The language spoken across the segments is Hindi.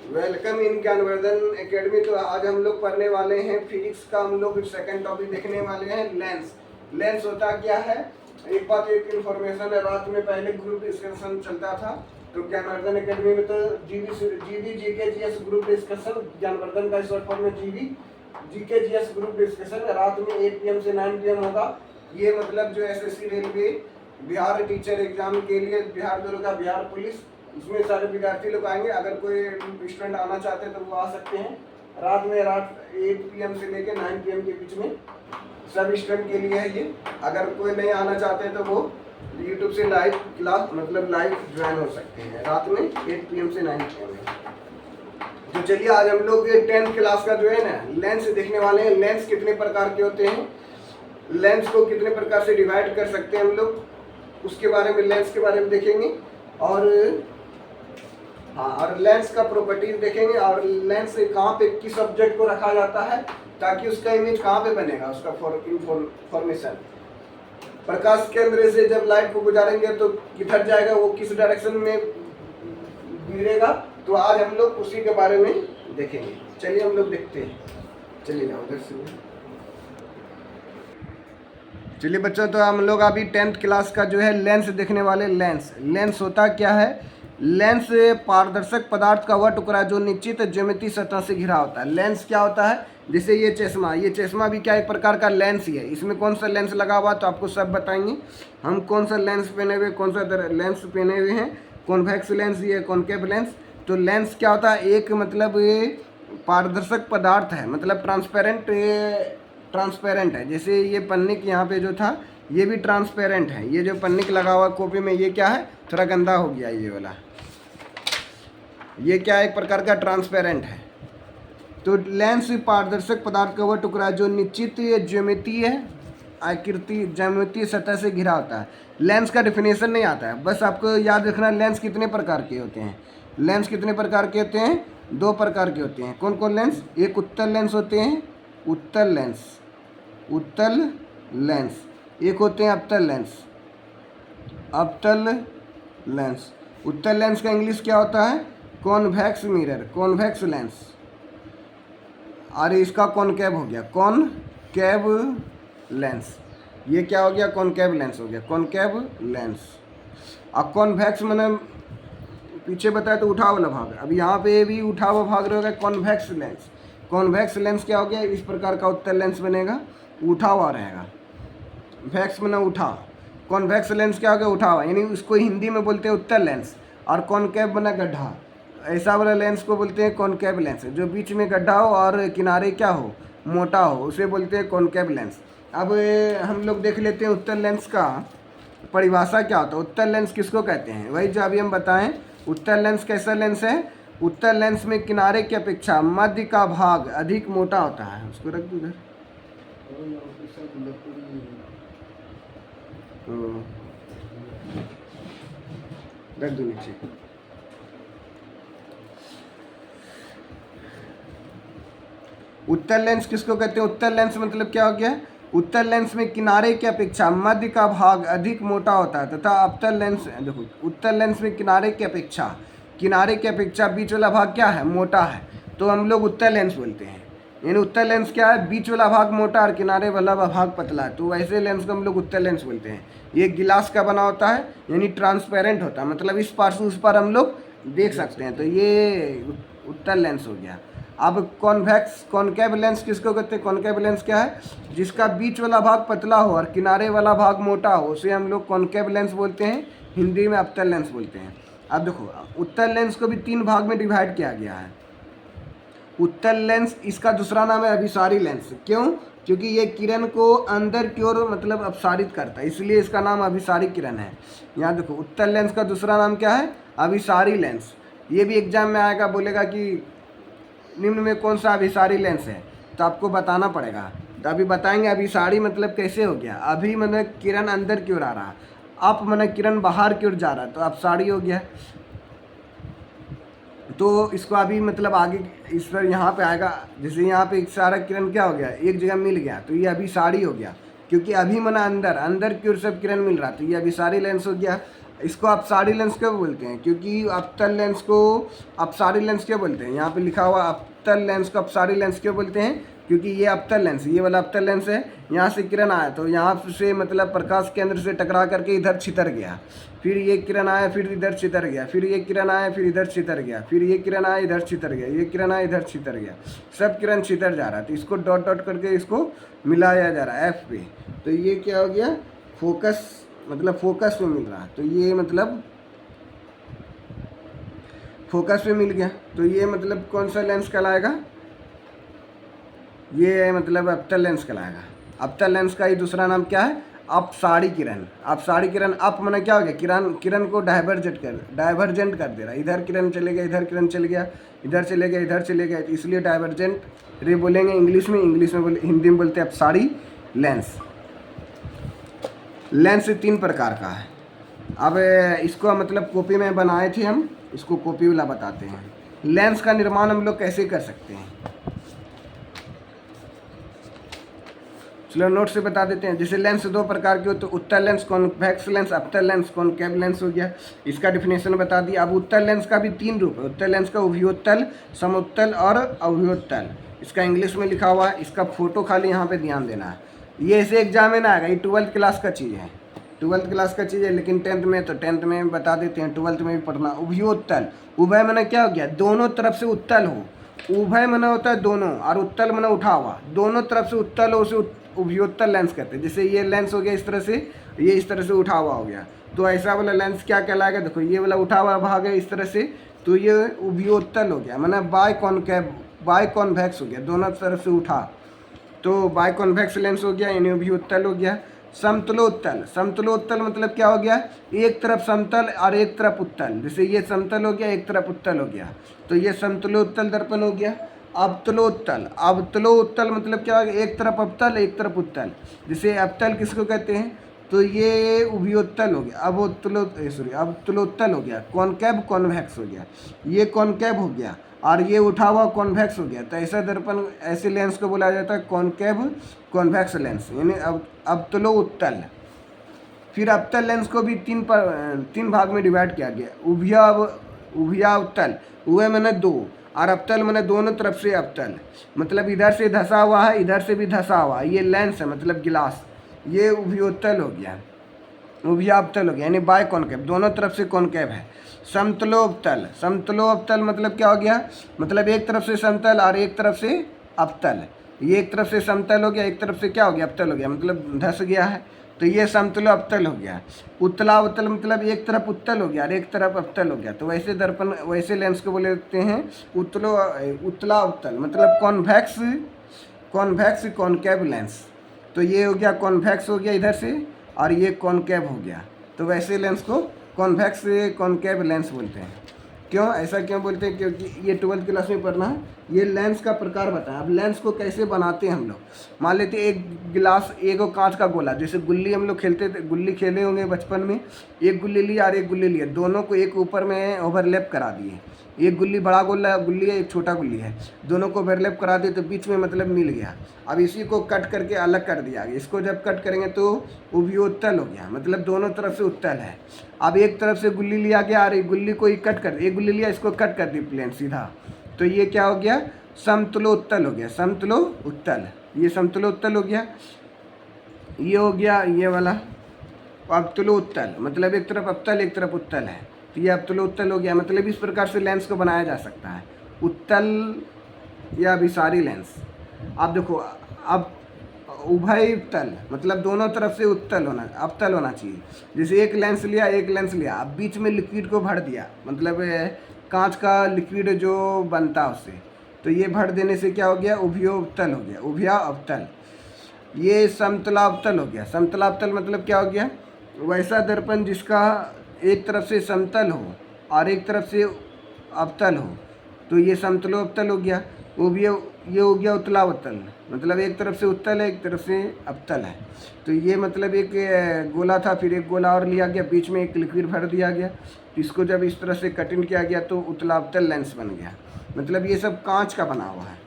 Welcome in Gyanvardhan academy. तो आज हम लोग पढ़ने वाले हैं फिजिक्स का, हम लोग सेकंड टॉपिक देखने वाले हैं लेंस। लेंस होता क्या है, एक बात एक इन्फॉर्मेशन है। रात में पहले ग्रुप डिस्कशन चलता था तो ज्ञानवर्धन एकेडमी में तो GB GK GS group discussion, Gyanvardhan का शॉर्ट फॉर्म में GB GK GS group discussion रात में 8 PM से 9 PM होगा। ये मतलब जो SSC railway, Bihar teacher exam के लिए, बिहार दरोगा, बिहार पुलिस, इसमें सारे विद्यार्थी लोग आएंगे। अगर कोई स्टूडेंट आना चाहते हैं तो वो आ सकते हैं। रात 8 PM से लेकर 9 PM के बीच में सब स्टूडेंट के लिए है ये। अगर कोई नहीं आना चाहते तो वो यूट्यूब से लाइव क्लास मतलब लाइव ज्वाइन हो सकते हैं रात में 8 PM से 9 PM में। तो चलिए आज हम लोग 10th क्लास का जो है ना लेंस देखने वाले हैं। लेंस कितने प्रकार के होते हैं, लेंस को कितने प्रकार से डिवाइड कर सकते हैं हम लोग, उसके बारे में, लेंस के बारे में देखेंगे। और और लेंस का प्रॉपर्टीज देखेंगे, और लेंस कहाँ पे किस ऑब्जेक्ट को रखा जाता है ताकि उसका इमेज कहाँ पे बनेगा, उसका फॉर्मेशन। प्रकाश केंद्र से जब लाइट को गुजारेंगे तो किधर जाएगा, वो किस डायरेक्शन में गिरेगा। तो आज हम लोग उसी के बारे में देखेंगे। चलिए हम लोग देखते हैं। चलिए ना उधर से। चलिए बच्चों, तो हम लोग अभी 10th क्लास का जो है लेंस देखने वाले। लेंस होता क्या है, लेंस पारदर्शक पदार्थ का वह टुकड़ा जो निश्चित ज्यामितीय सतह से घिरा होता है। लेंस क्या होता है, जैसे ये चश्मा भी क्या एक प्रकार का लेंस ही है। इसमें कौन सा लेंस लगा हुआ तो आपको सब बताएंगे हम। कौन सा लेंस पहने हुए, कौन सा लेंस पहने हुए हैं, कॉन्वेक्स लेंस, ये कॉनकेव लेंस। तो लेंस क्या होता है, एक मतलब ये पारदर्शक पदार्थ है, मतलब ट्रांसपेरेंट है। जैसे ये पन्निक यहाँ पे जो था ये भी ट्रांसपेरेंट है। ये जो पन्निक लगा हुआ कॉपी में ये क्या है, थोड़ा गंदा हो गया ये वाला। ये क्या एक प्रकार का ट्रांसपेरेंट है। तो लेंस पारदर्शक पदार्थ का वह टुकड़ा जो निश्चित ज्यामितीय सतह से घिरा होता है। लेंस का डिफिनेशन नहीं आता है, बस आपको याद रखना लेंस कितने प्रकार के होते हैं। लेंस कितने प्रकार के होते हैं, 2 प्रकार के होते हैं। कौन कौन लेंस, एक उत्तल लेंस होते हैं, उत्तल लेंस, एक होते हैं अवतल लेंस। उत्तल लेंस का इंग्लिश क्या होता है, कॉन्वेक्स मिरर, कॉन्वेक्स लेंस। और इसका कॉनकेव हो गया, कॉनकेव लेंस। ये क्या हो गया, कॉनकेव लेंस हो गया, कॉनकेव लेंस। अब कॉन्वेक्स मैंने पीछे बताया तो उठा वाला भाग, अब यहाँ पे भी उठा हुआ भाग रहेगा, कॉन्वेक्स लेंस। कॉन्वेक्स लेंस क्या हो गया, इस प्रकार का उत्तल लेंस बनेगा, उठा हुआ रहेगा। वैक्स में उठा, कॉन्वेक्स लेंस क्या हो गया, उठा हुआ, यानी उसको हिंदी में बोलते हैं उत्तल लेंस। और कॉनकेव बना गड्ढा, ऐसा वाला लेंस को बोलते हैं कॉनकेव लेंस। जो बीच में गड्ढा हो और किनारे क्या हो, मोटा हो, उसे बोलते हैं कॉनकेव लेंस। अब हम लोग देख लेते हैं उत्तल लेंस का परिभाषा क्या होता है। उत्तल लेंस किसको कहते हैं, वही जो अभी हम बताएं। उत्तल लेंस कैसा लेंस है, उत्तल लेंस में किनारे की अपेक्षा मध्य का भाग अधिक मोटा होता है। उसको रख दो इधर, रख दो नीचे। उत्तल लेंस किसको कहते हैं, उत्तल लेंस मतलब क्या हो गया, उत्तल लेंस में किनारे की अपेक्षा मध्य का भाग अधिक मोटा होता है तथा अवतल लेंस, देखो उत्तल लेंस में किनारे की अपेक्षा बीच वाला भाग क्या है, मोटा है, तो हम लोग उत्तल लेंस बोलते हैं। यानी उत्तल लेंस क्या है, बीच वाला भाग मोटा और किनारे वाला भाग पतला है, तो वैसे लेंस को हम लोग उत्तल लेंस बोलते हैं। ये गिलास का बना होता है, यानी ट्रांसपेरेंट होता है, मतलब इस पार से उस पार हम लोग देख सकते हैं, तो ये उत्तल लेंस हो गया। अब कॉनकेव लेंस किसको कहते हैं, कॉनकेव लेंस क्या है, जिसका बीच वाला भाग पतला हो और किनारे वाला भाग मोटा हो, उसे हम लोग कॉनकेव लेंस बोलते हैं, हिंदी में अवतल लेंस बोलते हैं। अब देखो उत्तल लेंस को भी 3 भाग में डिवाइड किया गया है। उत्तल लेंस, इसका दूसरा नाम है अभिसारी लेंस। क्यों, क्योंकि ये किरण को अंदर की ओर मतलब अपसारित करता है, इसलिए इसका नाम अभिसारी किरण है। यहाँ देखो उत्तल लेंस का दूसरा नाम क्या है, अभिसारी लेंस। ये भी एग्जाम में आएगा, बोलेगा कि निम्न में कौन सा अभिसारी लेंस है, तो आपको बताना पड़ेगा। तो अभी बताएंगे अभिसारी मतलब कैसे हो गया। अभी मतलब किरण अंदर की ओर आ रहा, अप मतलब किरण बाहर की ओर जा रहा, तो अपसारी हो गया। तो इसको अभी मतलब आगे इस पर यहाँ पे आएगा, जैसे यहाँ पे एक सारा किरण क्या हो गया, एक जगह मिल गया, तो ये अभिसारी हो गया। क्योंकि अभी मना अंदर की ओर सब किरण मिल रहा, तो ये अभिसारी लेंस हो गया। इसको अपसारी लेंस क्यों बोलते हैं? क्योंकि अपतल लेंस को अपसारी लेंस क्यों बोलते हैं? यहाँ पे लिखा हुआ अपतल लेंस को अपसारी लेंस क्यों बोलते हैं? क्योंकि ये अपतल लेंस, ये वाला अपतल लेंस है, यहाँ से किरण आया तो यहाँ से मतलब प्रकाश केंद्र से टकरा करके इधर छितर गया, फिर ये किरण आया फिर इधर छितर गया, फिर ये किरण आया फिर इधर छितर गया, फिर ये किरण आया इधर छितर गया, ये किरण आया इधर छितर गया, सब किरण छितर जा रहा है। तो इसको डॉट डॉट करके इसको मिलाया जा रहा है एफ पे। तो ये क्या हो गया? फोकस, मतलब फोकस में मिल रहा है। तो ये मतलब फोकस पे मिल गया। तो ये मतलब कौन सा लेंस कहलाएगा? ये मतलब अपतल लेंस कहलाएगा। अपतल लेंस का ही दूसरा नाम क्या है? अपसारी किरण। अपसारी किरण, अप माने क्या हो गया? किरण को डाइवर्जेंट कर दे रहा है। इधर किरण चले गया, इधर किरण चले गया, इधर चले गया, इधर चले गया, इसलिए डाइवर्जेंट रे बोलेंगे इंग्लिश में हिंदी में बोलते हैं अपसारी लेंस। लेंस 3 प्रकार का है। अब इसको मतलब कॉपी में बनाए थे हम, इसको कॉपी वाला बताते हैं। लेंस का निर्माण हम लोग कैसे कर सकते हैं? चलो नोट से बता देते हैं। जैसे लेंस 2 प्रकार के होते हैं, उत्तल लेंस, कॉन्वेक्स लेंस, अपतल लेंस, कॉनकेव लेंस हो गया। इसका डिफिनेशन बता दिया। अब उत्तल लेंस का भी 3 रूप है। उत्तल लेंस का उभयोत्तल, समोत्तल और अवयोत्तल। इसका इंग्लिश में लिखा हुआ है, इसका फोटो खाली यहाँ पे ध्यान देना है। ये ऐसे एग्जाम में ना आएगा, ये 12th क्लास का चीज़ है, 12th क्लास का चीज़ है, लेकिन 10th में, तो 10th में बता देते हैं, 12th में भी पढ़ना। उभयोत्तल, उभय माने क्या हो गया? दोनों तरफ से उत्तल हो। उभय माने होता है दोनों, और उत्तल माने उठा हुआ, दोनों तरफ से उत्तल हो, उसे उभयोत्तल लेंस कहते हैं। जैसे ये लेंस हो गया इस तरह से, ये इस तरह से उठा हुआ हो गया, तो ऐसा वाला लेंस क्या कहलाएगा? देखो ये वाला उठा हुआ भाग है इस तरह से, तो ये उभयोत्तल हो गया, माने बाय कॉन्वेक्स हो गया, दोनों तरफ से उठा, तो बाय कॉन्वेक्स लेंस हो गया, यानी उभयोत्तल हो गया। समतलोत्तल, समतलोत्तल मतलब क्या हो गया? एक तरफ समतल और एक तरफ उत्तल। जैसे ये समतल हो गया, एक तरफ उत्तल हो गया, तो ये समतलोत्तल दर्पण हो गया। अवतलोत्तल, अवतलोत्तल मतलब क्या हो गया? एक तरफ अवतल, एक तरफ उत्तल। जैसे अवतल किसको कहते हैं? तो ये उभयोत्तल हो गया, अवतलोत्तल हो गया। कॉनकेव कॉन्वेक्स हो गया, ये कॉनकेव हो गया, और ये उठा हुआ कॉन्वेक्स हो गया। तो ऐसा दर्पण, ऐसे लेंस को बोला जाता है कॉनकेव कॉन्वेक्स लेंस, यानी अवतलो उत्तल। फिर अवतल लेंस को भी 3 भाग में डिवाइड किया गया। उभयावतल, उभय मैंने 2, और अवतल मैंने दोनों तरफ से अवतल, मतलब इधर से धंसा हुआ है, इधर से भी धंसा हुआ है, ये लेंस है मतलब गिलास, ये उभयोत्तल हो गया, उभयावतल हो गया, यानी बाय कॉनकेव, दोनों तरफ से कॉनकेव है। समतलोपतल, समतलोपतल मतलब क्या हो गया? मतलब एक तरफ से समतल और एक तरफ से अवतल। ये एक तरफ से समतल हो गया, एक तरफ से क्या हो गया? अवतल हो गया, मतलब धस गया है, तो ये समतलो अवतल हो गया। उत्तलावतल मतलब एक तरफ उत्तल हो गया और एक तरफ अवतल हो गया, तो वैसे दर्पण, वैसे लेंस को बोलते हैं उत्तलावतल, मतलब कॉन्वेक्स कॉनकेव लेंस। तो ये हो गया कॉन्वेक्स हो गया इधर से, और ये कॉनकेव हो गया, तो वैसे लेंस को कॉन्वेक्स कॉनकेव लेंस बोलते हैं। क्यों ऐसा क्यों बोलते हैं? क्योंकि ये 12th क्लास में पढ़ना है, ये लेंस का प्रकार बताएं। अब लेंस को कैसे बनाते हैं हम लोग? मान लेते हैं एक गिलास, एक कांच का गोला, जैसे गुल्ली हम लोग खेलते थे, गुल्ली खेले होंगे बचपन में, एक गुल्ली लिया और एक गुल्ली लिया, दोनों को एक ऊपर में ओवरलैप करा दिए। एक गुल्ली बड़ा गुल्ली है, एक छोटा गुल्ली है, दोनों को ओवरलैप करा दिए, तो बीच में मतलब मिल गया। अब इसी को कट करके अलग कर दिया, इसको जब कट करेंगे तो उभयोत्तल हो गया, मतलब दोनों तरफ से उत्तल है। अब एक तरफ से गुल्ली लिया गया और एक गुल्ली को ही कट कर, एक गुल्ली लिया, इसको कट कर दी प्लेन सीधा, तो ये क्या हो गया? समतलोत्तल हो गया, समतलोत्तल, ये समतलोत्तल हो गया। ये हो गया ये वाला अवतलोत्तल, मतलब एक तरफ अवतल एक तरफ उत्तल है, तो ये अवतलोत्तल हो गया। मतलब इस प्रकार से लेंस को बनाया जा सकता है, उत्तल या अभिसारी लेंस। अब देखो, अब उभयोत्तल मतलब दोनों तरफ से अवतल होना चाहिए। जैसे एक लेंस लिया, अब बीच में लिक्विड को भर दिया, मतलब कांच का लिक्विड जो बनता है उससे, तो ये भर देने से क्या हो गया? उभयोत्तल हो गया, उभयावतल। ये समतलावतल हो गया, समतलावतल मतलब क्या हो गया? वैसा दर्पण जिसका एक तरफ से समतल हो और एक तरफ से अवतल हो, तो ये समतलोत्तल हो गया। ये हो गया उत्तलावतल, मतलब एक तरफ से उत्तल है, एक तरफ से अवतल है। तो ये मतलब एक गोला था, फिर एक गोला और लिया गया, बीच में एक लिक्विड भर दिया गया, इसको जब इस तरह से कटिंग किया गया तो उत्तलावतल लेंस बन गया। मतलब ये सब कांच का बना हुआ है।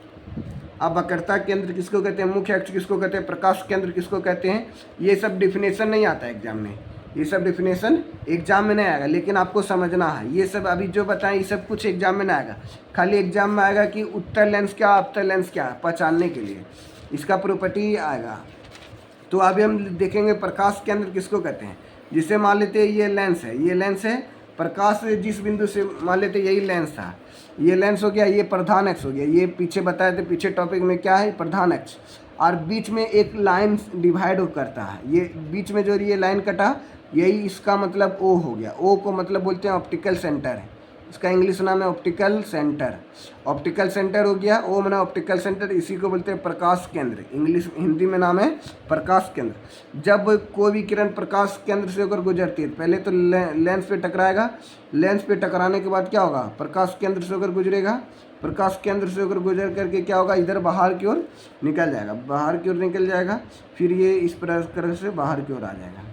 अब वक्रता केंद्र किसको कहते हैं? मुख्य अक्ष किसको कहते हैं? प्रकाश केंद्र किसको कहते हैं? ये सब डिफिनेशन नहीं आता एग्जाम में, ये सब डिफिनेशन एग्जाम में नहीं आएगा, लेकिन आपको समझना है। ये सब अभी जो बताएं ये सब कुछ एग्जाम में नहीं आएगा, खाली एग्जाम में आएगा कि उत्तल लेंस क्या अपतल लेंस क्या है, पहचानने के लिए इसका प्रॉपर्टी आएगा। तो अभी हम देखेंगे प्रकाश केंद्र किसको कहते हैं। जिसे मान लेते हैं ये लेंस है, ये लेंस है, प्रकाश जिस बिंदु से मान लेते यही लेंस था, ये लेंस हो गया, ये प्रधान अक्ष हो गया, ये पीछे बताए थे पीछे टॉपिक में क्या है प्रधान अक्ष, और बीच में एक लाइन डिवाइड करता है, ये बीच में जो ये लाइन कटा यही इसका मतलब ओ हो गया। ओ को मतलब बोलते हैं ऑप्टिकल सेंटर है, इसका इंग्लिश नाम है ऑप्टिकल सेंटर। ऑप्टिकल सेंटर हो गया, ओ माना ऑप्टिकल सेंटर, इसी को बोलते हैं प्रकाश केंद्र, इंग्लिश हिंदी में नाम है प्रकाश केंद्र। जब कोई भी किरण प्रकाश केंद्र से होकर गुजरती है पहले तो लेंस पे टकराएगा, लेंस पे टकराने के बाद क्या होगा, प्रकाश केंद्र से होकर गुजरेगा, प्रकाश केंद्र से होकर गुजर करके क्या होगा, इधर बाहर की ओर निकल जाएगा, बाहर की ओर निकल जाएगा, फिर ये इस प्रकार से बाहर की ओर आ जाएगा।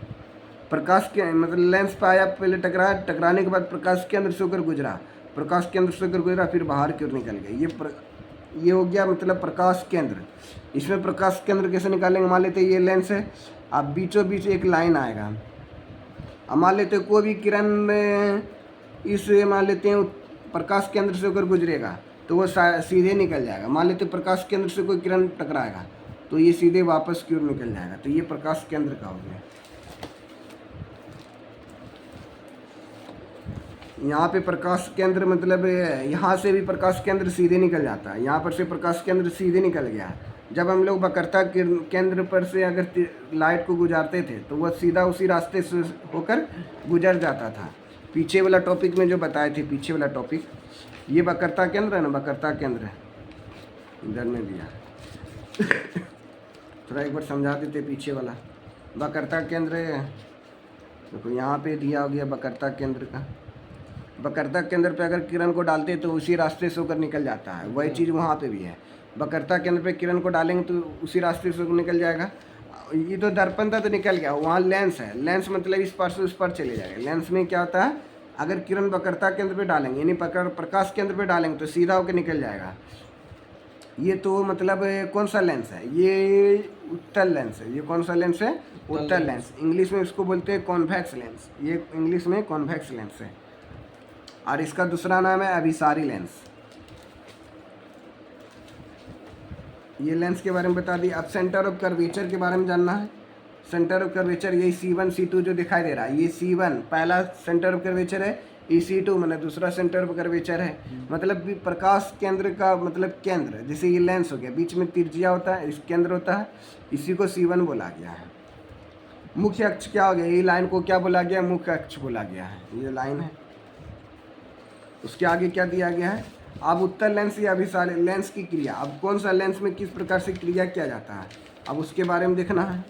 प्रकाश के मतलब लेंस पे आया, पहले टकराया, टकराने के बाद प्रकाश केंद्र से होकर गुजरा, प्रकाश केंद्र से होकर गुजरा, फिर बाहर की ओर निकल गया। ये हो गया मतलब प्रकाश केंद्र। इसमें प्रकाश केंद्र कैसे निकालेंगे, मान लेते ये लेंस है, अब बीचों बीच एक लाइन आएगा, अब मान लेते कोई भी किरण इस मान लेते हैं प्रकाश केंद्र से होकर गुजरेगा तो वो सीधे निकल जाएगा। मान लेते प्रकाश केंद्र से कोई किरण टकराएगा तो ये सीधे वापस की ओर निकल जाएगा, तो ये प्रकाश केंद्र का हो गया। यहाँ पे प्रकाश केंद्र मतलब यहाँ से भी प्रकाश केंद्र सीधे निकल जाता है, यहाँ पर से प्रकाश केंद्र सीधे निकल गया। जब हम लोग वक्रता केंद्र पर से अगर लाइट को गुजारते थे तो वह सीधा उसी रास्ते से होकर गुजर जाता था। पीछे वाला टॉपिक में जो बताए थे, पीछे वाला टॉपिक ये वक्रता केंद्र है ना, वक्रता केंद्र इधर में दिया थोड़ा एक बार समझा देते पीछे वाला। वक्रता केंद्र देखो यहाँ पे दिया हो गया वक्रता केंद्र का, वक्रता केंद्र पे अगर किरण को डालते तो उसी रास्ते से होकर निकल जाता है, वही चीज़ वहाँ पे भी है। वक्रता केंद्र पे किरण को डालेंगे तो उसी रास्ते से निकल जाएगा। ये तो दर्पण था तो निकल गया, वहाँ लेंस है, लेंस मतलब इस पर से उस पर चले जाएगा। लेंस में क्या होता है, अगर किरण वक्रता केंद्र पे डालेंगे यानी प्रकाश केंद्र पे डालेंगे तो सीधा होकर निकल जाएगा। ये तो मतलब कौन सा लेंस है, ये उत्तल लेंस है। ये कौन सा लेंस है, उत्तल लेंस। इंग्लिश में इसको बोलते हैं कॉन्वेक्स लेंस, ये इंग्लिश में कॉन्वेक्स लेंस है। और इसका दूसरा नाम है अभिसारी लेंस। ये लेंस के बारे में बता दी। अब सेंटर ऑफ कर्वेचर के बारे में जानना है। सेंटर ऑफ कर्वेचर यही C1 C2 जो दिखाई दे रहा है, ये C1 पहला सेंटर ऑफ कर्वेचर है, ये C2 मतलब दूसरा सेंटर ऑफ कर्वेचर है। मतलब भी प्रकाश केंद्र का मतलब केंद्र, जैसे ये लेंस हो गया, बीच में तिरछिया होता है, इस केंद्र होता है, इसी को C1 बोला गया है। मुख्य अक्ष क्या हो गया, ये लाइन को क्या बोला गया, मुख्य अक्ष बोला गया है। ये लाइन है, उसके आगे क्या दिया गया है। अब उत्तल लेंस या अभिसारी लेंस की क्रिया, अब कौन सा लेंस में किस प्रकार से क्रिया किया जाता है, अब उसके बारे में देखना है।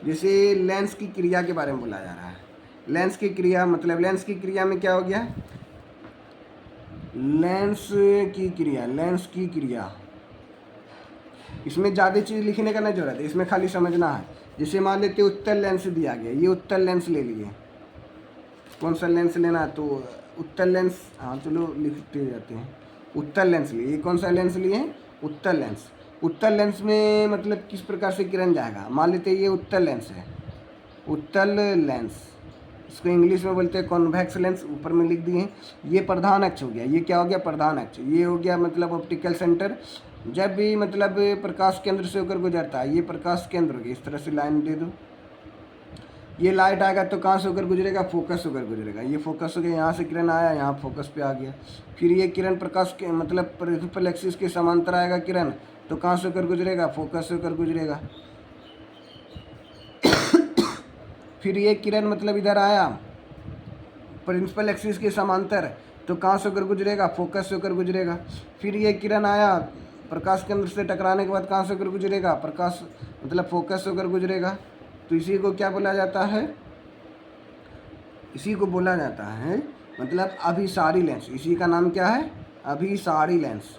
जैसे लेंस की क्रिया के बारे में बोला जा रहा है। लेंस की क्रिया मतलब लेंस की क्रिया में क्या हो गया, लेंस की क्रिया, लेंस की क्रिया, इसमें ज़्यादा चीज़ लिखने का नहीं जरूरत है, इसमें खाली समझना है। जैसे मान लेते उत्तल लेंस दिया गया, ये उत्तल लेंस ले लिए, कौन सा लेंस लेना है तो उत्तल लेंस, हाँ चलो लिखते जाते हैं। उत्तल लेंस लिए, ये कौन सा लेंस लिए, उत्तल लेंस। उत्तल लेंस में मतलब किस प्रकार से किरण जाएगा, मान लेते ये उत्तल लेंस है, उत्तल लेंस, इसको इंग्लिश में बोलते हैं कॉन्वेक्स लेंस, ऊपर में लिख दिए। ये प्रधान अक्ष हो गया, ये क्या हो गया, प्रधान अक्ष। ये हो गया मतलब ऑप्टिकल सेंटर। जब भी मतलब प्रकाश केंद्र से होकर गुजरता है, ये प्रकाश केंद्र हो गया, इस तरह से लाइन दे दो। ये लाइट आएगा तो कहाँ से होकर गुजरेगा, फोकस होकर गुजरेगा। ये फोकस हो गया, यहाँ से किरण आया, यहाँ फोकस पे आ गया। फिर ये किरण प्रकाश के मतलब प्रिंसिपल एक्सिस के समांतर आएगा किरण, तो कहाँ से होकर गुजरेगा, फोकस से होकर गुजरेगा। फिर ये किरण मतलब इधर आया प्रिंसिपल एक्सिस के समांतर, तो कहाँ से होकर गुजरेगा, फोकस से होकर गुजरेगा। फिर ये किरण आया प्रकाश केंद्र से टकराने के बाद कहाँ से होकर गुजरेगा, प्रकाश मतलब फोकस से होकर गुजरेगा। तो इसी को क्या बोला जाता है, इसी को बोला जाता है मतलब अभिसारी लेंस। इसी का नाम क्या है, अभिसारी लेंस।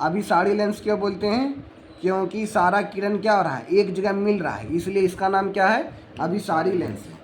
अभिसारी लेंस क्यों बोलते हैं, क्योंकि सारा किरण क्या हो रहा है, एक जगह मिल रहा है, इसलिए इसका नाम क्या है, अभिसारी लेंस है।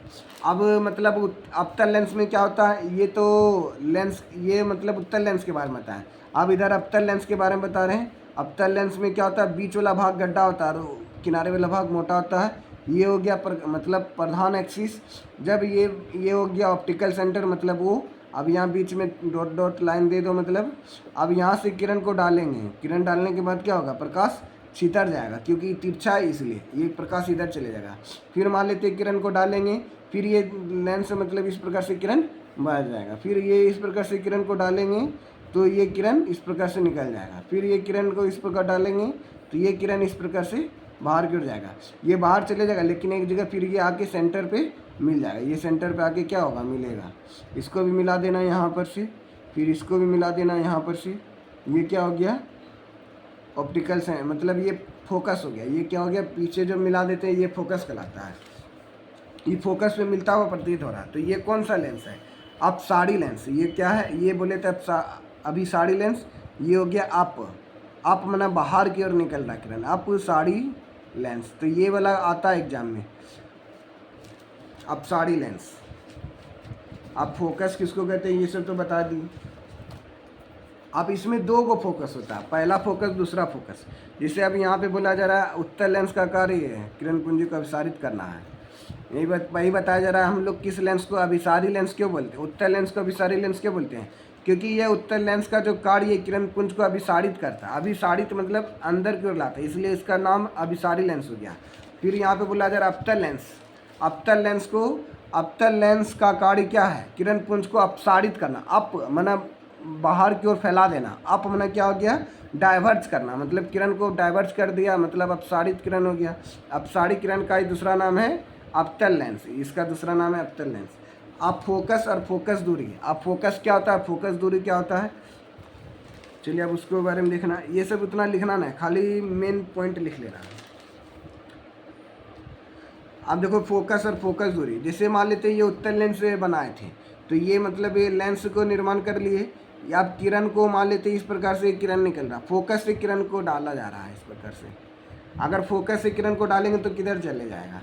अब मतलब अवतल लेंस में क्या होता है, ये तो लेंस, ये मतलब उत्तल लेंस के बारे में बताएं। अब इधर अवतल लेंस के बारे में बता रहे हैं। अवतल लेंस में क्या होता है, बीच वाला भाग गड्ढा होता है, किनारे वाला भाग मोटा होता है, ये हो गया मतलब प्रधान एक्सिस। जब ये हो गया ऑप्टिकल सेंटर, मतलब वो अब यहाँ बीच में डॉट डॉट लाइन दे दो, मतलब अब यहाँ से किरण को डालेंगे, किरण डालने के बाद क्या होगा, प्रकाश छितर जाएगा क्योंकि तिरछा है इसलिए ये प्रकाश इधर चले जाएगा। फिर मान लेते किरण को डालेंगे, फिर ये लेंस मतलब इस प्रकार से किरण बाहर जाएगा, फिर ये इस प्रकार से किरण को डालेंगे तो ये किरण इस प्रकार से निकल जाएगा, फिर ये किरण को इस प्रकार डालेंगे तो ये किरण इस प्रकार से बाहर गिर जाएगा, ये बाहर चले जाएगा लेकिन एक जगह फिर ये आके सेंटर पे मिल जाएगा, ये सेंटर पे आके क्या होगा, मिलेगा। इसको भी मिला देना यहाँ पर से, फिर इसको भी मिला देना यहाँ पर से, ये क्या हो गया ऑप्टिकल से, मतलब ये फोकस हो गया। ये क्या हो गया, पीछे जो मिला देते हैं ये फोकस कहलाता है, ये फोकस पे मिलता हुआ प्रतीत हो रहा है। तो ये कौन सा लेंस है, अपसारी लेंस। ये क्या है, ये बोले थे अभिसारी लेंस, ये हो गया अप मतलब बाहर की ओर निकल रहा किरण, अपसारी लेंस। तो ये वाला आता है एग्जाम में, अपसारी लेंस। अब फोकस किसको कहते हैं ये सब तो बता दी। अब इसमें दो को फोकस होता है, पहला फोकस दूसरा फोकस। जैसे अब यहाँ पे बोला जा रहा है उत्तल लेंस का कार्य है किरण पुंज को अभिसारित करना है, वही बताया जा रहा है। हम लोग किस लेंस को अभिसारी लेंस क्यों बोलते हैं, उत्तल लेंस को अभिसारी लेंस क्यों बोलते हैं, क्योंकि ये उत्तल लेंस का जो कार्य किरण पुंज को अभिसारित करता है, अभिसारित मतलब अंदर की ओर लाता है, इसलिए इसका नाम अभिसारी लेंस हो गया। फिर यहाँ पे बोला जा रहा है अपतल लेंस। अपतल लेंस का कार्य क्या है, किरण पुंज को अपसारित करना, अप मतलब बाहर की ओर फैला देना, अप मतलब क्या हो गया, डाइवर्ज करना, मतलब किरण को डाइवर्ज कर दिया, मतलब अपसारित किरण हो गया। अपसारित किरण का ही दूसरा नाम है अपतल लेंस, इसका दूसरा नाम है अपतल लेंस। अब फोकस और फोकस दूरी, अब फोकस क्या होता है, फोकस दूरी क्या होता है, चलिए अब उसके बारे में देखना। ये सब उतना लिखना नहीं, खाली मेन पॉइंट लिख लेना। अब देखो फोकस और फोकस दूरी, जैसे मान लेते ये उत्तल लेंस से बनाए थे, तो ये मतलब ये लेंस को निर्माण कर लिए, या आप किरण को मान लेते इस प्रकार से किरण निकल रहा, फोकस से किरण को डाला जा रहा है इस प्रकार से। अगर फोकस से किरण को डालेंगे तो किधर चले जाएगा।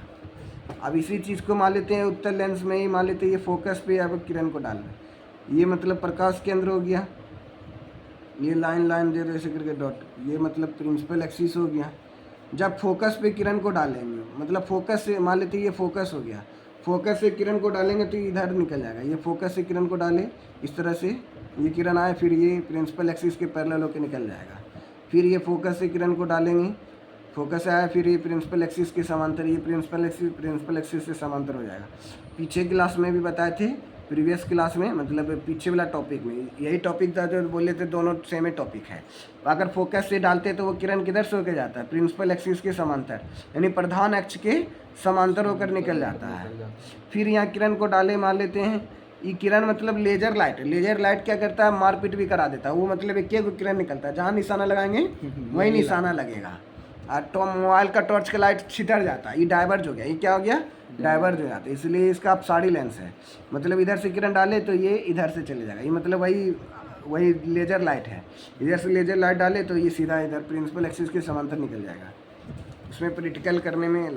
अब इसी चीज़ को मान लेते हैं उत्तल लेंस में ही, मान लेते ये फोकस पे अब किरण को डाल रहे, ये मतलब प्रकाश केंद्र हो गया, ये लाइन दे रहे ऐसे करके डॉट, ये मतलब प्रिंसिपल एक्सिस हो गया। जब फोकस पे किरण को डालेंगे, मतलब फोकस से मान लेते ये फोकस हो गया, फोकस से किरण को डालेंगे तो इधर निकल जाएगा, ये फोकस से किरण को डाले इस तरह से, ये किरण आए फिर ये प्रिंसिपल एक्सिस के पैरेलल होकर निकल जाएगा। फिर ये फोकस से किरण को डालेंगे, फोकस से आया फिर ये प्रिंसिपल एक्सिस के समांतर, ये प्रिंसिपल एक्सिस से समांतर हो जाएगा। पीछे क्लास में भी बताए थे, प्रीवियस क्लास में, मतलब पीछे वाला टॉपिक में यही टॉपिक था जो बोले थे, दोनों सेम ही टॉपिक है। अगर फोकस से डालते तो वो किरण किधर से होकर जाता है, प्रिंसिपल एक्सिस के समांतर, यानी प्रधान अक्ष के समांतर होकर निकल जाता है। फिर यहाँ किरण को डाले, मान लेते हैं ये किरण मतलब लेजर लाइट, लेजर लाइट क्या करता है, मारपीट भी करा देता है। वो मतलब एक किरण निकलता है, जहाँ निशाना लगाएंगे वही निशाना लगेगा। और मोबाइल का टॉर्च का लाइट छितर जाता है, ये डाइवर्ज हो गया, ये क्या हो गया, डाइवर्ज हो जाता है, इसलिए इसका अपसारी लेंस है। मतलब इधर से किरण डाले तो ये इधर से चले जाएगा, ये मतलब वही लेजर लाइट है। इधर से लेजर लाइट डाले तो ये सीधा इधर प्रिंसिपल एक्सिस के समांतर निकल जाएगा। उसमें प्रैक्टिकल करने में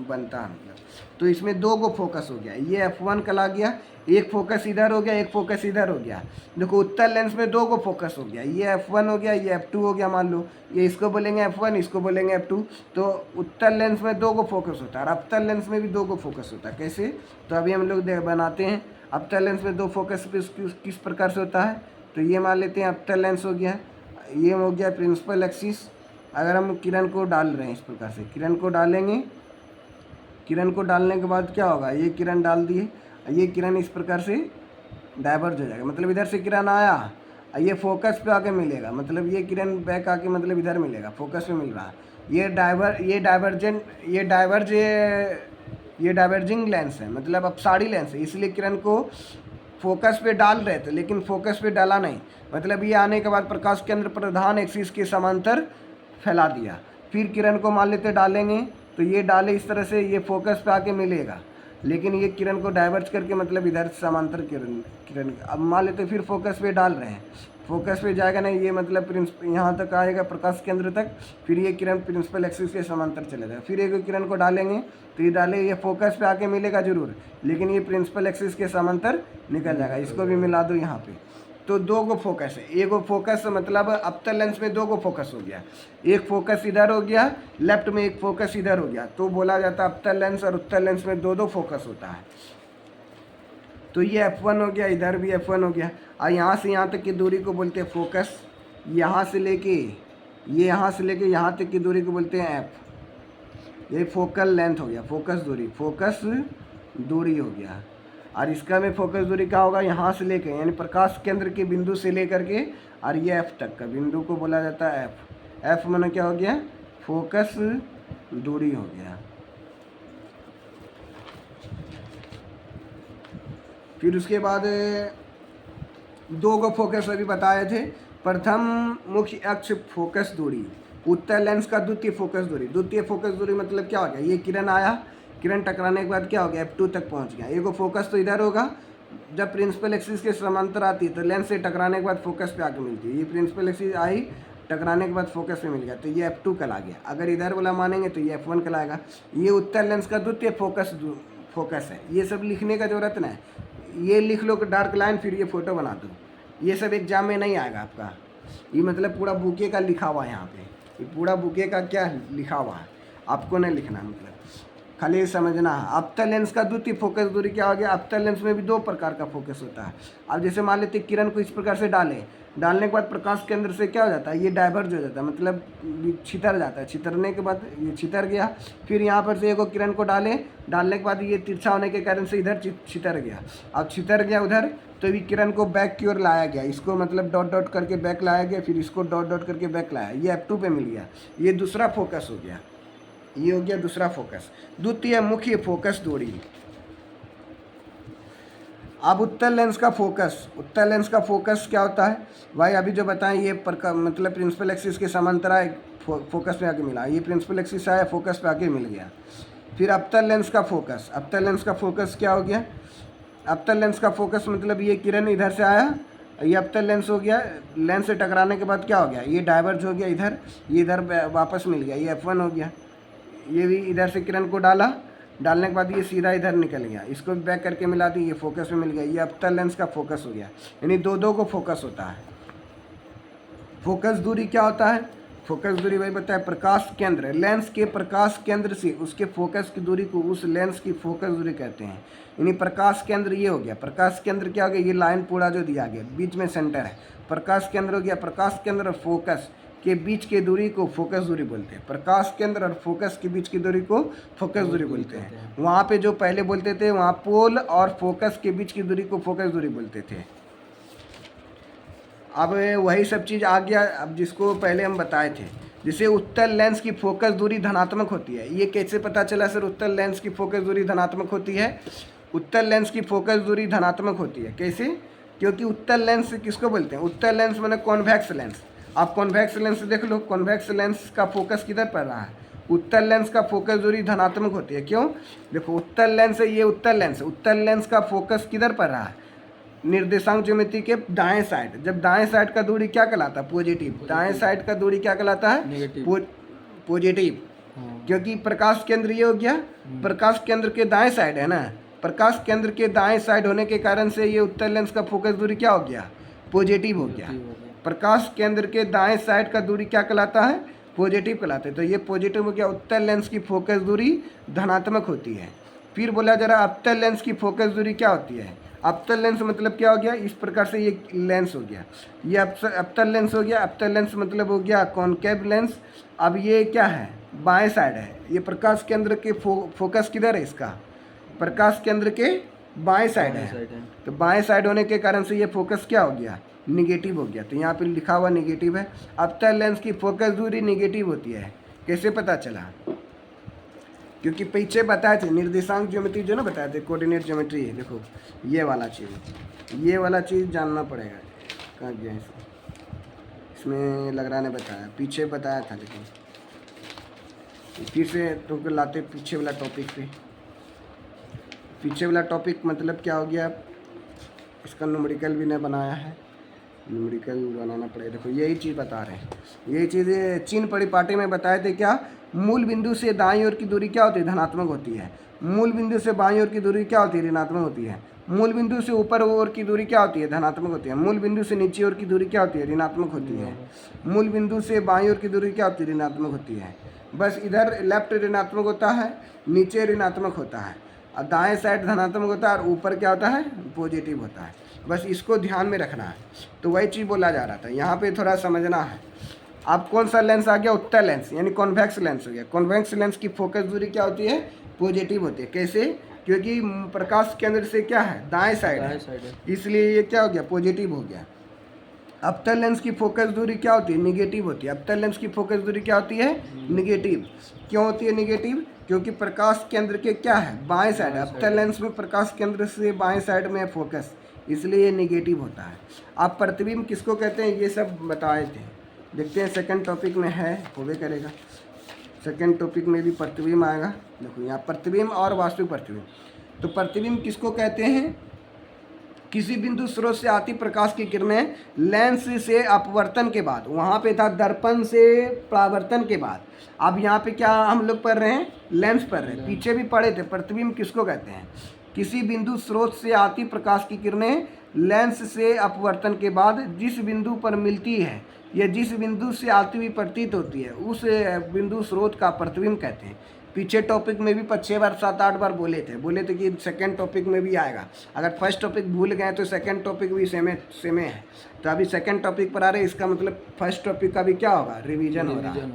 बनता है मतलब। तो इसमें दो को फोकस हो गया, ये F1 कला गया, एक फोकस इधर हो गया, एक फोकस इधर हो गया। देखो उत्तल लेंस में दो को फोकस हो गया, ये F1 हो गया, ये F2 हो गया। मान लो ये इसको बोलेंगे F1, इसको बोलेंगे F2। तो उत्तल लेंस में दो को फोकस होता है और अपतल लेंस में भी दो को फोकस होता है। कैसे, तो अभी हम लोग बनाते हैं। अपतल लेंस में दो फोकस किस प्रकार से होता है, तो ये मान लेते हैं अपतल लेंस हो गया, ये हो गया प्रिंसिपल एक्सिस। अगर हम किरण को डाल रहे हैं इस प्रकार से, किरण को डालेंगे, किरण को डालने के बाद क्या होगा, ये किरण डाल दिए, ये किरण इस प्रकार से डाइवर्ज हो जाएगा, मतलब इधर से किरण आया, ये फोकस पे आके मिलेगा, मतलब ये किरण बैक आके मतलब इधर मिलेगा, फोकस पे मिल रहा है। ये डाइवर्जिंग लेंस है, मतलब अपसारी लेंस है, इसलिए किरण को फोकस पे डाल रहे थे लेकिन फोकस पे डाला नहीं, मतलब ये आने के बाद प्रकाश केंद्र प्रधान एक्सिस के समांतर फैला दिया। फिर किरण को मान लेते डालेंगे, तो ये डाले इस तरह से, ये फोकस पे आके मिलेगा, लेकिन ये किरण को डाइवर्ज करके मतलब इधर समांतर किरण अब मान लेते फिर फोकस पे डाल रहे हैं, फोकस पे जाएगा नहीं, ये मतलब यहाँ तक आएगा प्रकाश केंद्र तक, फिर ये किरण प्रिंसिपल एक्सिस के समांतर चले जाएगा। फिर एक किरण को डालेंगे तो ये डाले, ये फोकस पे आके मिलेगा जरूर, लेकिन ये प्रिंसिपल एक्सिस के समांतर निकल जाएगा। इसको भी मिला दो यहाँ पे, तो दो गो फोकस है, एक गो फोकस मतलब अप्तर लेंस में दो गो फोकस हो गया, एक फोकस इधर हो गया, लेफ्ट में एक फोकस इधर हो गया, तो बोला जाता है अप्तर लेंस और उत्तर लेंस में दो दो फोकस होता है। तो ये F1 हो गया, इधर भी F1 हो गया। और यहाँ से यहाँ तक की दूरी को बोलते हैं फोकस, यहाँ से लेके ये यहाँ से लेके यहाँ तक की दूरी को बोलते हैं F। ये फोकल लेंथ हो गया, फोकस दूरी हो गया। और इसका में फोकस दूरी क्या होगा, यहाँ से लेके यानी प्रकाश केंद्र के बिंदु से लेकर के और ये F तक का बिंदु को बोला जाता है F। F माने क्या हो गया, फोकस दूरी हो गया। फिर उसके बाद दो गो फोकस अभी बताए थे। प्रथम मुख्य अक्ष फोकस दूरी, उत्तर लेंस का द्वितीय फोकस दूरी। द्वितीय फोकस दूरी मतलब क्या हो गया, ये किरण आया, किरण टकराने के बाद क्या हो गया, F2 तक पहुंच गया। एगो फोकस तो इधर होगा, जब प्रिंसिपल एक्सिस के समांतर आती है तो लेंस से टकराने के बाद फोकस पे आके मिलती है। ये प्रिंसिपल एक्सिस आई, टकराने के बाद फोकस पे मिल गया तो ये F2 कहला गया। अगर इधर वाला मानेंगे तो ये F1 कहलाएगा। ये उत्तर लेंस का द्वितीय फोकस है। ये सब लिखने का जरूरत नहीं, ये लिख लो डार्क लाइन, फिर ये फोटो बना दो। ये सब एग्जाम में नहीं आएगा आपका। ये मतलब पूरा बुके का लिखा हुआ है यहाँ पे, ये पूरा बुके का क्या लिखा हुआ है, आपको नहीं लिखना, मतलब खाली समझना है। अप्तर लेंस का द्वितीय फोकस दूरी क्या हो गया, अप्तर लेंस में भी दो प्रकार का फोकस होता है। अब जैसे मान लेते किरण को इस प्रकार से डालने के बाद प्रकाश केंद्र से क्या हो जाता है, ये डाइवर्ज हो जाता है, मतलब छितर जाता है। छितरने के बाद ये छितर गया, फिर यहाँ पर से एक किरण को डालने के बाद ये तिरछा होने के कारण से इधर छितर गया। अब छितर गया उधर तो भी किरण को बैक की ओर लाया गया, इसको मतलब डॉट डॉट करके बैक लाया गया, फिर इसको डॉट डॉट करके बैक लाया, ये F2 पे मिल गया। ये दूसरा फोकस हो गया, ये हो गया दूसरा फोकस। द्वितीय मुख्य फोकस दूरी। अब उत्तर लेंस का फोकस क्या होता है भाई, अभी जो बताएं ये मतलब प्रिंसिपल एक्सिस के समांतर आए, फोकस पे आके मिला, ये प्रिंसिपल एक्सिस आया, फोकस पे आके मिल गया। फिर अप्तर लेंस का फोकस क्या हो गया, अप्तर लेंस का फोकस मतलब ये किरण इधर से आया, ये अप्तर लेंस हो गया, लेंस से टकराने के बाद क्या हो गया, ये डाइवर्ज हो गया इधर, ये इधर वापस मिल गया, ये F1 हो गया। ये भी इधर से किरण को डालने के बाद ये सीधा इधर निकल गया, इसको भी बैक करके मिला दी, ये फोकस में मिल गया। ये अप्तर लेंस का फोकस हो गया, यानी दो को फोकस होता है। फोकस दूरी क्या होता है, फोकस दूरी वही बताया, प्रकाश केंद्र, लेंस के प्रकाश केंद्र से उसके फोकस की दूरी को उस लेंस की फोकस दूरी कहते हैं। यानी प्रकाश केंद्र ये हो गया, प्रकाश केंद्र क्या हो गया, ये लाइन पूरा जो दिया गया बीच में सेंटर है, प्रकाश केंद्र हो गया। प्रकाश केंद्र और फोकस के बीच की दूरी को फोकस दूरी बोलते हैं। प्रकाश केंद्र और फोकस के बीच की दूरी को फोकस दूरी बोलते हैं। वहाँ पे जो पहले बोलते थे, वहाँ पोल और फोकस के बीच की दूरी को फोकस दूरी बोलते थे। अब वही सब चीज़ आ गया, अब जिसको पहले हम बताए थे, जैसे उत्तर लेंस की फोकस दूरी धनात्मक होती है। ये कैसे पता चला सर उत्तर लेंस की फोकस दूरी धनात्मक होती है? उत्तर लेंस की फोकस दूरी धनात्मक होती है, कैसे? क्योंकि उत्तर लेंस किसको बोलते हैं? उत्तर लेंस माने कॉन्वेक्स लेंस। आप कॉन्वेक्स लेंस देख लो, कॉन्वेक्स लेंस का फोकस किधर पड़ रहा है? उत्तर लेंस का फोकस दूरी धनात्मक होती है। क्यों? देखो उत्तर लेंस है, ये उत्तर लेंस का फोकस किधर पड़ रहा है? निर्देशांक ज्योमेट्री के दाएं साइड। जब दाएं साइड का दूरी क्या कहलाता है? पॉजिटिव। दाएं साइड का दूरी क्या कहलाता है? पॉजिटिव। क्योंकि प्रकाश केंद्र ये हो गया, प्रकाश केंद्र के दाएं साइड है ना, प्रकाश केंद्र के दाएं साइड होने के कारण से ये उत्तर लेंस का फोकस दूरी क्या हो गया? पॉजिटिव हो गया। प्रकाश केंद्र के दाएं साइड का दूरी क्या कहलाता है? पॉजिटिव कहलाते हैं। तो ये पॉजिटिव हो गया। उत्तर लेंस की फोकस दूरी धनात्मक होती है। फिर बोला जरा अप्तर लेंस की फोकस दूरी क्या होती है? अप्तर लेंस मतलब क्या हो गया? इस प्रकार से ये लेंस हो गया, ये अप्तर लेंस हो गया। अप्तर लेंस मतलब हो गया कॉनकेव लेंस। अब ये क्या है? बाएं साइड है। ये प्रकाश केंद्र के फोकस किधर है इसका? प्रकाश केंद्र के बाएं साइड है। तो बाएं साइड होने के कारण से ये फोकस क्या हो गया? निगेटिव हो गया। तो यहाँ पे लिखा हुआ निगेटिव है। अप्तर लेंस की फोकस दूरी निगेटिव होती है। कैसे पता चला? क्योंकि पीछे बताए थे निर्देशांक ज्योमेट्री जो ना बताए थे, कोऑर्डिनेट ज्योमेट्री। देखो ये वाला चीज़ जानना पड़ेगा। कहाँ गया इसमें लग रहा ने बताया, पीछे बताया था, लेकिन फिर से तुमको लाते पीछे वाला टॉपिक पे। पीछे वाला टॉपिक मतलब क्या हो गया? इसका न्यूमेरिकल भी नहीं बनाया है, न्यूमेरिकल बनाना पड़ेगा। देखो यही चीज़ बता रहे हैं, यही चीज़ चीन परिपाटी में बताए थे। क्या मूल बिंदु से दाईं ओर की दूरी क्या होती है, धनात्मक होती है। मूल बिंदु से बाईं ओर की दूरी क्या होती है, ऋणात्मक होती है। मूल बिंदु से ऊपर ओर की दूरी क्या होती है, धनात्मक होती है। मूल बिंदु से नीचे ओर की दूरी क्या होती है, ऋणात्मक होती है। मूल बिंदु से बाईं ओर की दूरी क्या होती है, ऋणात्मक होती है। बस इधर लेफ्ट ऋणात्मक होता है, नीचे ऋणात्मक होता है, और दाएं साइड धनात्मक होता है, और ऊपर क्या होता है, पॉजिटिव होता है। बस इसको ध्यान में रखना है। तो वही चीज़ बोला जा रहा था, यहाँ पे थोड़ा समझना है। अब कौन सा लेंस आ गया, उत्तल लेंस यानी कॉन्वेक्स लेंस हो गया। कॉन्वेक्स लेंस की फोकस दूरी क्या होती है, पॉजिटिव होती है। कैसे, क्योंकि प्रकाश केंद्र से क्या है, दाएं साइड है, इसलिए ये क्या हो गया, पॉजिटिव हो गया। अवतल लेंस की फोकस दूरी क्या होती है, निगेटिव होती है। अवतल लेंस की फोकस दूरी क्या होती है, निगेटिव। क्यों होती है निगेटिव, क्योंकि प्रकाश केंद्र के क्या है, बाएं साइड। अवतल लेंस में प्रकाश केंद्र से बाएं साइड में फोकस, इसलिए ये निगेटिव होता है। आप प्रतिबिंब किसको कहते हैं, ये सब बताए थे। देखते हैं सेकंड टॉपिक में है, होवे करेगा। सेकंड टॉपिक में भी प्रतिबिंब आएगा। देखो यहाँ प्रतिबिंब और वास्तविक प्रतिबिंब। तो प्रतिबिंब किसको कहते हैं, किसी बिंदु स्रोत से आती प्रकाश की किरणें लेंस से अपवर्तन के बाद, वहाँ पे था दर्पण से परावर्तन के बाद, अब यहाँ पे क्या हम लोग पढ़ रहे हैं, लेंस पढ़ रहे हैं। पीछे भी पढ़े थे। प्रतिबिंब किसको कहते हैं, किसी बिंदु स्रोत से आती प्रकाश की किरणें लेंस से अपवर्तन के बाद जिस बिंदु पर मिलती है या जिस बिंदु से आती हुई प्रतीत होती है, उस बिंदु स्रोत का प्रतिबिंब कहते हैं। पीछे टॉपिक में भी 6 बार 7-8 बार बोले थे कि सेकंड टॉपिक में भी आएगा। अगर फर्स्ट टॉपिक भूल गए तो सेकंड टॉपिक भी सेमे है। तो अभी सेकंड टॉपिक पर आ रहे हैं, इसका मतलब फर्स्ट टॉपिक का भी क्या होगा, रिवीजन हो रहा है।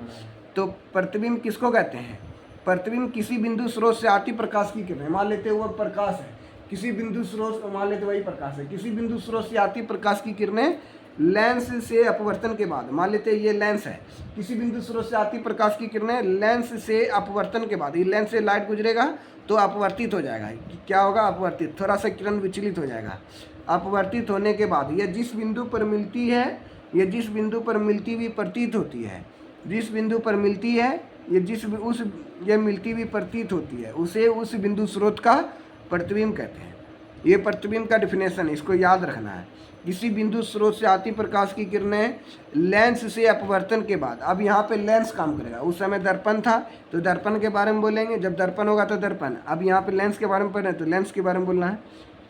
तो प्रतिबिंब किसको कहते हैं, प्रतिबिंब किसी बिंदु स्रोत से आती प्रकाश की किरणें, मान लेते वो प्रकाश है, किसी बिंदु स्रोत, मान लेते वही प्रकाश है, किसी बिंदु स्रोत से आती प्रकाश की किरणें लेंस से अपवर्तन के बाद, मान लेते ये लेंस है, किसी बिंदु स्रोत से आती प्रकाश की किरणें लेंस से अपवर्तन के बाद, ये लेंस से लाइट गुजरेगा तो अपवर्तित हो जाएगा। क्या होगा, अपवर्तित, थोड़ा सा किरण विचलित हो जाएगा। अपवर्तित होने के बाद ये जिस बिंदु पर मिलती है, ये जिस बिंदु पर मिलती हुई प्रतीत होती है, जिस बिंदु पर मिलती है, ये मिलती हुई प्रतीत होती है, उसे उस बिंदु स्रोत का प्रतिबिंब कहते हैं। ये प्रतिबिंब का डिफिनेशन है, इसको याद रखना है। किसी बिंदु स्रोत से आती प्रकाश की किरणें लेंस से अपवर्तन के बाद, अब यहाँ पे लेंस काम करेगा। उस समय दर्पण था तो दर्पण के बारे में बोलेंगे, जब दर्पण होगा तो दर्पण। अब यहाँ पे लेंस के बारे में पढ़ रहे हैं तो लेंस के बारे में बोलना है।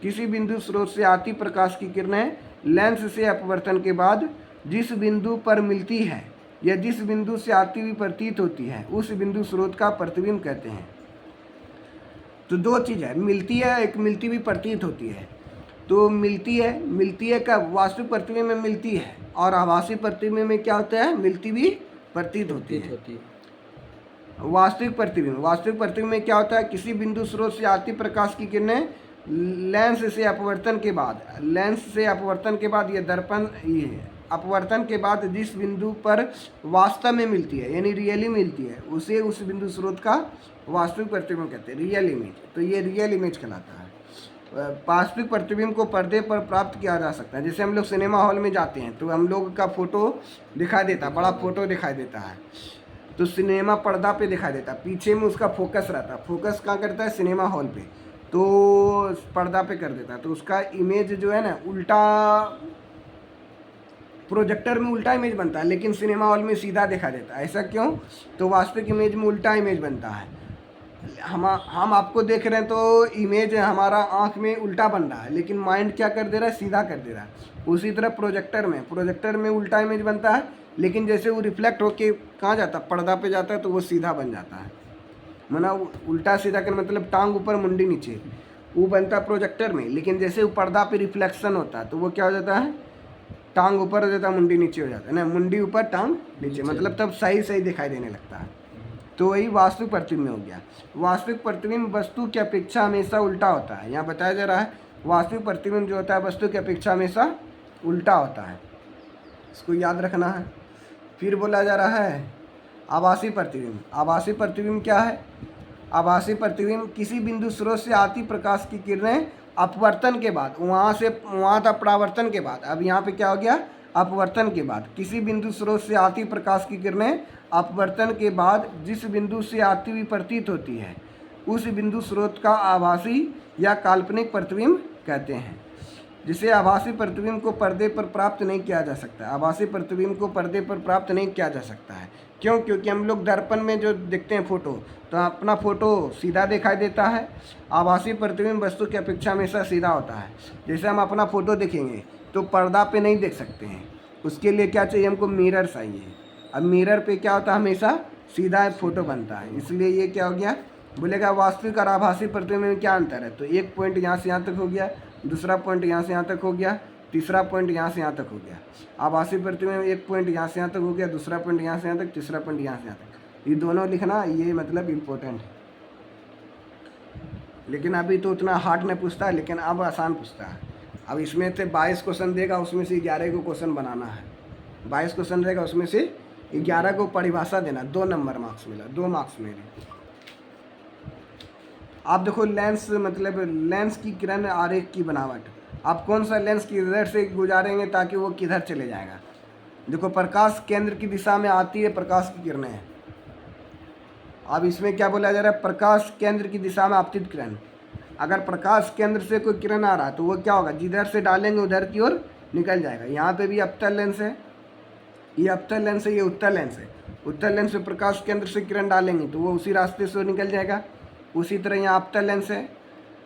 किसी बिंदु स्रोत से आती प्रकाश की किरणें लेंस से अपवर्तन के बाद जिस बिंदु पर मिलती है या जिस बिंदु से आती हुई प्रतीत होती है, उस बिंदु स्रोत का प्रतिबिंब कहते हैं। तो दो चीज़ है, मिलती है, एक मिलती हुई प्रतीत होती है। तो मिलती है कब, वास्तविक प्रतिबिंब में मिलती है, और आभासी प्रतिबिंब में क्या होता है, मिलती हुई प्रतीत होती है। वास्तविक प्रतिबिंब में क्या होता है, किसी बिंदु स्रोत से आती प्रकाश की किरणें लेंस से अपवर्तन के बाद ये दर्पण, ये अपवर्तन के बाद जिस बिंदु पर वास्तव में मिलती है यानी रियली मिलती है, उसे उस बिंदु स्रोत का वास्तविक प्रतिबिंब कहते हैं, रियल इमेज। तो ये रियल इमेज कहलाता है। वास्तविक प्रतिबिंब को पर्दे पर प्राप्त किया जा सकता है। जैसे हम लोग सिनेमा हॉल में जाते हैं तो हम लोग का फोटो दिखाई देता है, बड़ा फोटो दिखाई देता है, तो सिनेमा पर्दा पे दिखाई देता है, पीछे में उसका फोकस रहता है। फोकस कहाँ करता है, सिनेमा हॉल पे, तो पर्दा पे कर देता है, तो उसका इमेज जो है ना, उल्टा प्रोजेक्टर में उल्टा इमेज बनता है, लेकिन सिनेमा हॉल में सीधा दिखा देता है। ऐसा क्यों, तो वास्तविक इमेज में उल्टा इमेज बनता है। हम आपको देख रहे हैं तो इमेज हमारा आँख में उल्टा बन रहा है, लेकिन माइंड क्या कर दे रहा है, सीधा कर दे रहा है। उसी तरह प्रोजेक्टर में उल्टा इमेज बनता है, लेकिन जैसे वो रिफ्लेक्ट होके कहाँ जाता है, पर्दा पे जाता है, तो वो सीधा बन जाता है। माना उल्टा सीधा कर मतलब टांग ऊपर मुंडी नीचे, वो बनता है प्रोजेक्टर में, लेकिन जैसे वो पर्दा पे रिफ्लेक्शन होता है तो वो क्या हो जाता है, टांग ऊपर हो जाता है, मुंडी नीचे हो जाता है ना, मुंडी ऊपर टांग नीचे, मतलब तब सही दिखाई देने लगता है। तो वही वास्तविक प्रतिबिंब हो गया। वास्तविक प्रतिबिंब वस्तु की अपेक्षा हमेशा उल्टा होता है। यहाँ बताया जा रहा है वास्तविक प्रतिबिंब जो होता है वस्तु की अपेक्षा हमेशा उल्टा होता है, इसको याद रखना है। फिर बोला जा रहा है आभासी प्रतिबिंब। आभासी प्रतिबिंब क्या है, आभासी प्रतिबिंब किसी बिंदु स्रोत से आती प्रकाश की किरणें अपवर्तन के बाद, वहाँ था परावर्तन के बाद, अब यहाँ पे क्या हो गया, अपवर्तन के बाद। किसी बिंदु स्रोत से आती प्रकाश की किरणें अपवर्तन के बाद जिस बिंदु से आती हुई प्रतीत होती है, उस बिंदु स्रोत का आभासी या काल्पनिक प्रतिबिंब कहते हैं। जिसे आभासी प्रतिबिंब को पर्दे पर प्राप्त नहीं किया जा सकता। आभासी प्रतिबिंब को पर्दे पर प्राप्त नहीं किया जा सकता है। क्यों? क्योंकि हम लोग दर्पण में जो देखते हैं फोटो, तो अपना फोटो सीधा दिखाई देता है। आभासी प्रतिबिंब वस्तु की अपेक्षा हमेशा सीधा होता है। जैसे हम अपना फोटो देखेंगे तो पर्दा पे नहीं देख सकते हैं, उसके लिए क्या चाहिए हमको? मिरर चाहिए। अब मिरर पे क्या होता है? हमेशा सीधा फोटो बनता है। इसलिए ये क्या हो गया? बोलेगा वास्तविक और आभासी प्रतिबिंब में क्या अंतर है? तो एक पॉइंट यहाँ से यहाँ तक हो गया, दूसरा पॉइंट यहाँ से यहाँ तक हो गया, तीसरा पॉइंट यहाँ से यहाँ तक हो गया। आभासी प्रतिबिंब में एक पॉइंट यहाँ से यहाँ तक हो गया, दूसरा पॉइंट यहाँ से यहाँ तक, तीसरा पॉइंट यहाँ से यहाँ तक। ये दोनों लिखना, ये मतलब इम्पोर्टेंट है। लेकिन अभी तो उतना हार्ड नहीं पूछता है, लेकिन अब आसान पूछता है। अब इसमें से 22 क्वेश्चन देगा, उसमें से 11 को क्वेश्चन बनाना है। 22 क्वेश्चन रहेगा, उसमें से 11 को परिभाषा देना। 2 नंबर मार्क्स मिला, 2 मार्क्स मेरे। आप देखो लेंस मतलब लेंस की किरण आरेख की बनावट। आप कौन सा लेंस किधर से गुजारेंगे ताकि वो किधर चले जाएगा? देखो प्रकाश केंद्र की दिशा में आती है प्रकाश की किरणें। अब इसमें क्या बोला जा रहा है? प्रकाश केंद्र की दिशा में आपतित किरण। अगर प्रकाश केंद्र से कोई किरण आ रहा है तो वो क्या होगा? जिधर से डालेंगे उधर की ओर निकल जाएगा। यहाँ पे भी अवतल लेंस है, ये अवतल लेंस है, ये उत्तल लेंस है। उत्तल लेंस से प्रकाश केंद्र से किरण डालेंगे तो वो उसी रास्ते से निकल जाएगा। उसी तरह यहाँ अवतल लेंस है,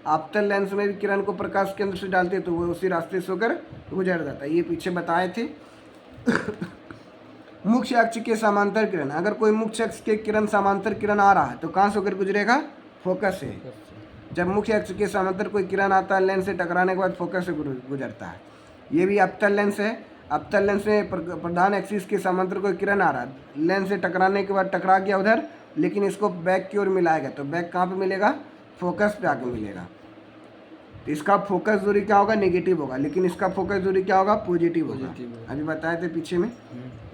अवतल लेंस में भी किरण को प्रकाश केंद्र से डालते तो वो उसी रास्ते से होकर गुजर जाता है। ये पीछे बताए थे। मुख्य अक्ष के समांतर किरण। अगर कोई मुख्य अक्ष के किरण समांतर किरण आ रहा है तो कहाँ से होकर गुजरेगा? फोकस से। जब मुख्य अक्ष के समांतर कोई किरण आता है लेंस से टकराने के बाद फोकस से गुजरता है। ये भी अवतल लेंस है। अवतल लेंस में प्रधान एक्सिस के समांतर कोई किरण आ रहा है, लेंस से टकराने के बाद टकरा गया उधर, लेकिन इसको बैक की ओर मिलाएगा तो बैक कहाँ पे मिलेगा? फोकस पे आके मिलेगा। तो इसका फोकस दूरी क्या होगा? नेगेटिव होगा, लेकिन इसका फोकस दूरी क्या होगा? पॉजिटिव होगा। अभी बताए थे पीछे में।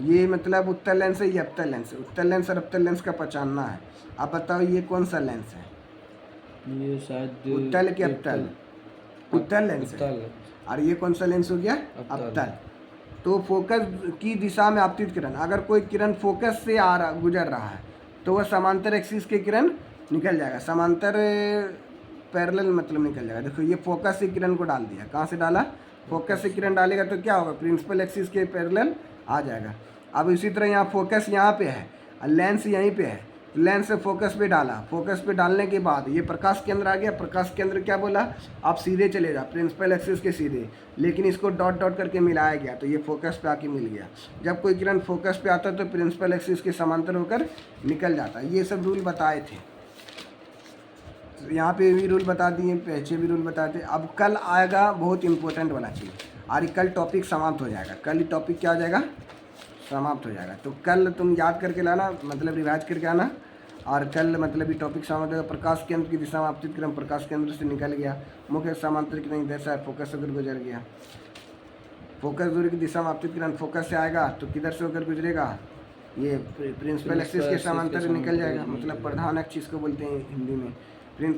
ये मतलब उत्तल लेंस है, ये अवतल लेंस है। उत्तल लेंस और अवतल लेंस का पहचानना है। आप बताओ ये कौन सा लेंस है? ये शायद उत्तल के अवतल? उत्तल लेंस है। और ये कौन सा लेंस हो गया? अवतल। तो फोकस की दिशा में आपतित किरण। अगर कोई किरण फोकस से गुजर रहा है तो वह समांतर एक्सिस के किरण निकल जाएगा। समांतर पैरेलल मतलब निकल जाएगा। देखो ये फोकस से किरण को डाल दिया। कहाँ से डाला? फोकस से किरण डालेगा तो क्या होगा? प्रिंसिपल एक्सिस के पैरेलल आ जाएगा। अब इसी तरह यहाँ फोकस यहाँ पे है और लेंस यहीं पे है, लेंस से फोकस पे डाला। फोकस पे डालने के बाद ये प्रकाश केंद्र आ गया। प्रकाश केंद्र क्या बोला? आप सीधे चले जाओ प्रिंसिपल एक्सिस के सीधे, लेकिन इसको डॉट डॉट करके मिलाया गया तो ये फोकस पे आके मिल गया। जब कोई किरण फोकस पे आता है तो प्रिंसिपल एक्सिस के समांतर होकर निकल जाता है। ये सब रूल बताए थे, यहाँ पे भी रूल बता दिए, पीछे भी रूल बताए थे। अब कल आएगा बहुत इंपॉर्टेंट वाला चीज़, और कल टॉपिक समाप्त हो जाएगा। कल ही टॉपिक क्या हो जाएगा? समाप्त हो जाएगा। तो कल तुम याद करके लाना, मतलब रिवाइज करके आना। और कल मतलब ये टॉपिक समाप्त होगा। प्रकाश केंद्र की दिशा में आपतित किरण प्रकाश केंद्र से निकल गया। मुख्य समांतर किरण इधर से फोकस होकर गुजर गया। फोकस दूरी की दिशा में आपतित किरण फोकस से आएगा तो किधर से होकर गुजरेगा? ये प्रिंसिपल एक्सिस के समांतर निकल जाएगा, मतलब प्रधान अक्ष इसको बोलते हैं हिंदी में।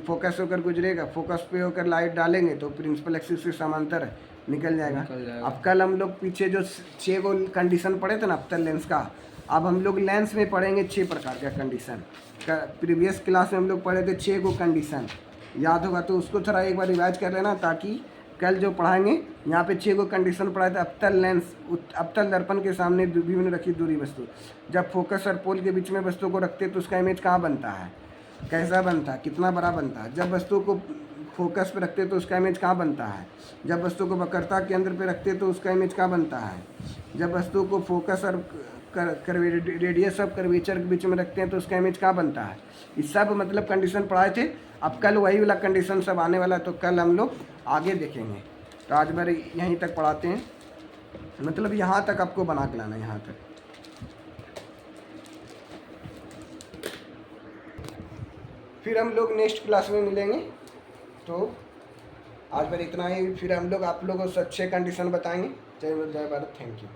फोकस होकर गुजरेगा, फोकस पे होकर लाइट डालेंगे तो प्रिंसिपल एक्सिस से समांतर निकल जाएगा। अब कल हम लोग पीछे जो 6 गो कंडीशन पढ़े थे ना अवतल लेंस का, अब हम लोग लेंस में पढ़ेंगे 6 प्रकार का कंडीशन। प्रीवियस क्लास में हम लोग पढ़े थे 6 गो कंडीशन, याद होगा तो उसको थोड़ा एक बार रिवाइज कर लेना, ताकि कल जो पढ़ाएंगे यहाँ पे 6 गो कंडीशन पढ़ाए थे। अवतल लेंस, अवतल दर्पण के सामने विभिन्न रखी दूरी वस्तु, जब फोकस और पोल के बीच में वस्तु को रखते तो उसका इमेज कहाँ बनता है, कैसा बनता है, कितना बड़ा बनता है। जब वस्तु को फोकस पे रखते तो उसका इमेज कहाँ बनता है। जब वस्तु को वक्रता केंद्र पे रखते तो उसका इमेज कहाँ बनता है। जब वस्तु को फोकस और रेडियस ऑफ कर्वेचर के बीच में रखते हैं तो उसका इमेज कहाँ बनता है। ये सब मतलब कंडीशन पढ़ाए थे। अब कल वही वाला कंडीशन सब आने वाला है, तो कल हम लोग आगे देखेंगे। तो आज बार यहीं तक पढ़ाते हैं, मतलब यहाँ तक आपको बना के लाना है, यहाँ तक। फिर हम लोग नेक्स्ट क्लास में मिलेंगे। तो आज बार इतना ही। फिर हम लोग आप लोगों को अच्छे कंडीशन बताएंगे। जय भारत, थैंक यू।